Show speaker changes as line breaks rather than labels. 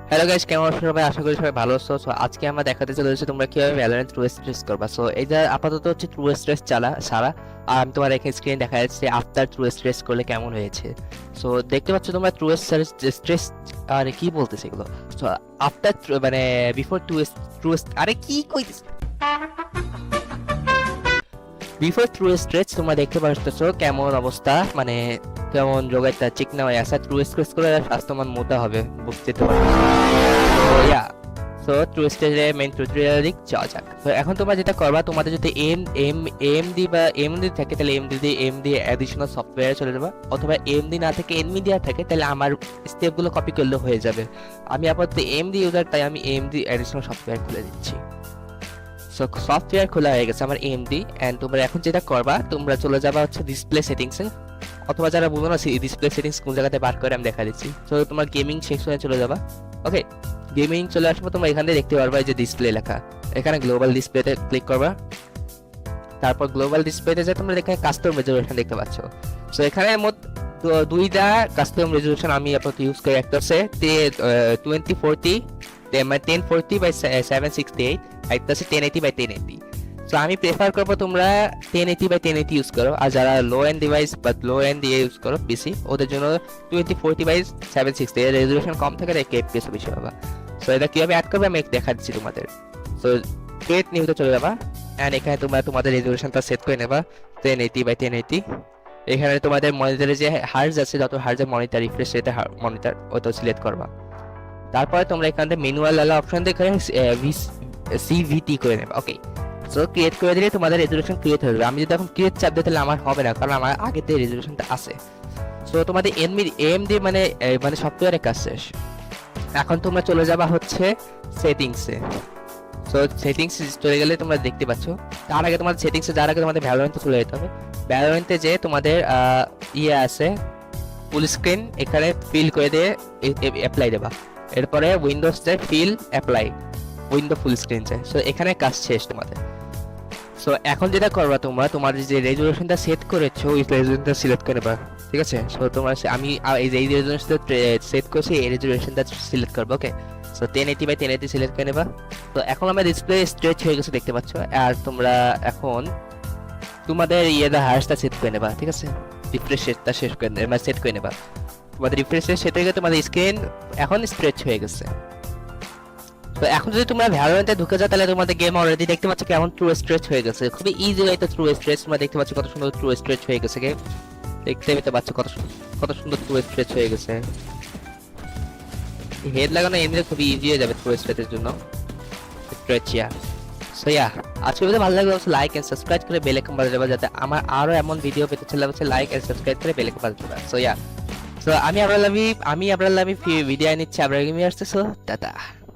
Hello guys, কেমন আছো সবাই? আশা করি সবাই ভালো আছো। সো আজকে আমরা দেখাতে চলেছি তোমরা কিভাবে ভ্যালোরেন্ট ট্রু স্ট্রেস করবা। সো এটা আপাতত হচ্ছে ট্রু স্ট্রেস সারা। আর আমি তোমার এখানে স্ক্রিন দেখা যাচ্ছে আফটার ট্রু স্ট্রেস করলে কেমন হয়েছে। সো দেখতে পাচ্ছ তোমরা ট্রু স্ট্রেস, আরে কি বলতেছে এগুলো। সো আফটার মানে বিফোর ট্রু, আরে কি কইতেছে, বিফোর ট্রু স্ট্রেচ তোমরা দেখতে পাচ্ছ কেমন অবস্থা, মানে কেমন যোগাইটা চিকনা হয়ে আসা। ট্রু স্ট্রেচ করে স্বাস্থ্যমান মোটা হবে, বুঝতে তো পারছো। তো ইয়া, সো ট্রু স্ট্রেচের মেইন টিউটোরিয়ালে যাওয়া যাক। তো এখন তোমরা যেটা করবা, তোমাদের যদি এমডি বা এমডি থাকে তাহলে এমডি অ্যাডিশনাল সফটওয়্যারে চলে যাবা, অথবা এমডি না থাকে এনভিডিয়া থাকে তাহলে আমার স্টেপগুলো কপি করলে হয়ে যাবে। আমি আপাতত এমডি ইউজার, তাই আমি এমডি অ্যাডিশনাল সফটওয়্যার খুলে দিচ্ছি। সো সফটওয়্যার খোলা হয়ে গেছে আমার এমডি। এন্ড তোমরা এখন যেটা করবা, তোমরা চলে যাবা হচ্ছে ডিসপ্লে সেটিংসে, অথবা যারা বুঝো না ডিসপ্লে সেটিংস কোন জায়গাতে বার করে আমি দেখা দিচ্ছি। তো তোমার গেমিং সেকশনে চলে যাবা। ওকে, গেমিং চলে আসবো, তোমরা এখান থেকে দেখতে পারবা এই যে ডিসপ্লে লেখা, এখানে গ্লোবাল ডিসপ্লেতে ক্লিক করবা। তারপর গ্লোবাল ডিসপ্লেতে যে তোমরা এখানে কাস্টম রেজলিউশন দেখতে পাচ্ছ। সো এখানে মোট দুইটা কাস্টম রেজলিউশন আমি আপাতত ইউজ করি। একটা হচ্ছে 2040 মানে 1040 বাই 768, একটা হচ্ছে 1080 বাই 1080। সো আমি প্রেফার করবো তোমরা 1080 বাই 1080 ইউজ করো, আর যারা লো এন্ড ডিভাইস বা লো এন্ড দিয়ে ইউজ করো বেশি, ওদের জন্য 2040 বাই 760 এর রেজলিউশন কম থাকে, এক এফপিএস বেশি হবে। সো এটা কিভাবে অ্যাড করবে আমি দেখা দিচ্ছি তোমাদের। সো ক্রিয়েট নিউতে চলে যাবা, এন্ড এখানে তোমরা তোমাদের রেজলিউশনটা সেট করে নেবা 1080 বাই 1080। এখানে তোমাদের মনিটরে যে হার্জ আছে, যত হার্জের মনিটর রিফ্রেশ রেটে মনিটর ওটা সিলেক্ট করবা। তারপরে তোমরা এখান থেকে ম্যানুয়াল আলা অপশন দেখে সিভিটি করে নেবা। ওকে, সো ক্রিয়েট করে দিলে তোমাদের রেজলিউশন ক্রিয়েট হয়ে যাবে। আমি যদি এখন ক্রিয়েট চাপ দিই তাহলে আমার হবে না, কারণ আমার আগে থেকে রেজলিউশনটা আছে। সো তোমাদের এমডি মানে সফটওয়্যারের কাজ শেষ। এখন তোমরা চলে যাবা হচ্ছে সেটিংসে। সো সেটিংস চলে গেলে তোমরা দেখতে পাচ্ছ, তার আগে তোমাদের সেটিংসে যাওয়ার আগে তোমাদের ভ্যালোরেন্টে চলে যেতে হবে। ভ্যালোরেন্টে যে তোমাদের ইয়ে আছে ফুল স্ক্রিন, এখানে ফিল করে দিয়ে অ্যাপ্লাই দেবা। এরপরে উইন্ডোজে fill apply, window full screen চাই। সো এখানে কাজ শেষ তোমাদের। সো এখন যেটা করবা, তোমরা তোমার যে রেজলিউশনটা সেট করেছো ওই রেজলিউশনটা সিলেক্ট করে নেবা, ঠিক আছে। সো তোমরা আমি এই যে রেজলিউশনটা সেট করছি এই রেজলিউশনটা সিলেক্ট করবে। ওকে, সো 1080 বাই 1080 সিলেক্ট করে নেবা। তো এখন আমার ডিসপ্লে স্ট্রেচ হয়ে গেছে দেখতে পাচ্ছ। আর তোমরা এখন তোমাদের ইয়েটা হার্সটা সেট করে নেবা, ঠিক আছে। রিফ্রেশ রেটটা শেষ করে নেবা, সেট করে নেবা। তোমাদের রিফ্রেশ রেট সেট হয়ে গেছে, তোমাদের স্ক্রিন এখন স্ট্রেচ হয়ে গেছে। তো এখন যদি তোমরা ভ্যালোরেন্টে ঢুকে যাও তাহলে তোমাদের গেম অলরেডি দেখতে পাচ্ছ কেমন ট্রু স্ট্রেচ হয়ে গেছে। খুবই ইজি ওয়েতে ট্রু স্ট্রেচ তোমরা দেখতে পাচ্ছ, কত সুন্দর ট্রু স্ট্রেচ হয়ে গেছে। গেম দেখতে পেতে পাচ্ছ কত সুন্দর ট্রু স্ট্রেচ হয়ে গেছে। হেড লাগানো এমনি খুবই ইজি হয়ে যাবে ট্রু স্ট্রেচের জন্য। স্ট্রেচ ইয়া। সো ইয়া, আজকে ভিডিও ভালো লাগলে অবশ্যই লাইক এন্ড সাবস্ক্রাইব করে বেল আইকন বাজিয়ে দেবা, যাতে আমার আরো এমন ভিডিও পেতে চাইলে অবশ্যই লাইক এন্ড সাবস্ক্রাইব করে বেল আইকন বাজিয়ে দেবা। সো ইয়া, সো আমি আপনার লাভি ভিডিও নিচ্ছি, আপনার গেমে আসছে। So tata.